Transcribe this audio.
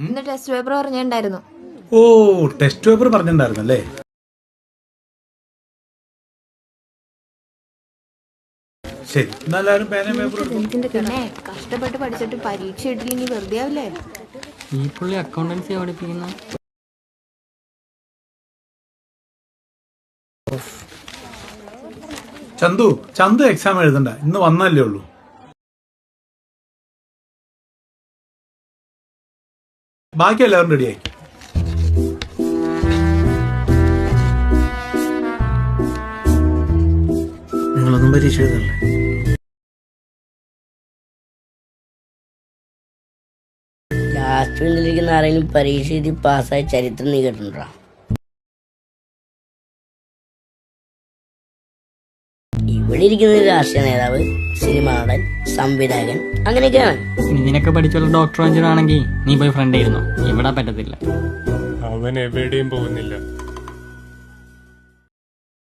ഇന്ന് test paper പറഞ്ഞിട്ടുണ്ടായിരുന്നു. ഓ, test paper പറഞ്ഞിട്ടുണ്ടായിരുന്നല്ലേ? ശരി, എല്ലാവരും പേനയും പേപ്പറും പിന്നെ കഷ്ടപ്പെട്ട് പഠിച്ചിട്ട് പരീക്ഷ ഇട്ടില്ലെങ്കിൽ വെറുതെ ആവില്ലേ? ഈ പുള്ളി അക്കൗണ്ടൻസി പഠിപ്പിക്കുന്ന ചന്തു എക്സാം എഴുതണ്ട, ഇന്ന് വന്നല്ലേ ഉള്ളൂ. ബാക്കി എല്ലാവരും റെഡിയായി. നിങ്ങളൊന്നും പരീക്ഷ എഴുതല്ലേ? ലാസ്റ്റ് ബെഞ്ചിലിരിക്കുന്ന ആരെങ്കിലും പരീക്ഷ എഴുതി പാസ്സായ ചരിത്രം നീ കേട്ടിട്ടുണ്ടോ? ഇവിടെ ഇരിക്കുന്ന രാഷ്ട്രീയ നേതാവ്, സിനിമ നടൻ, സംവിധായകൻ, അങ്ങനെയൊക്കെയാണ്. ഇതിനൊക്കെ പഠിച്ചുള്ള ഡോക്ടർ എഞ്ചിനീയർ ആണെങ്കിൽ നീ പോയി ഫ്രണ്ട് ആയിരുന്നു. ഇവിടെ പറ്റത്തില്ല. അവൻ എവിടെയും പോകുന്നില്ല.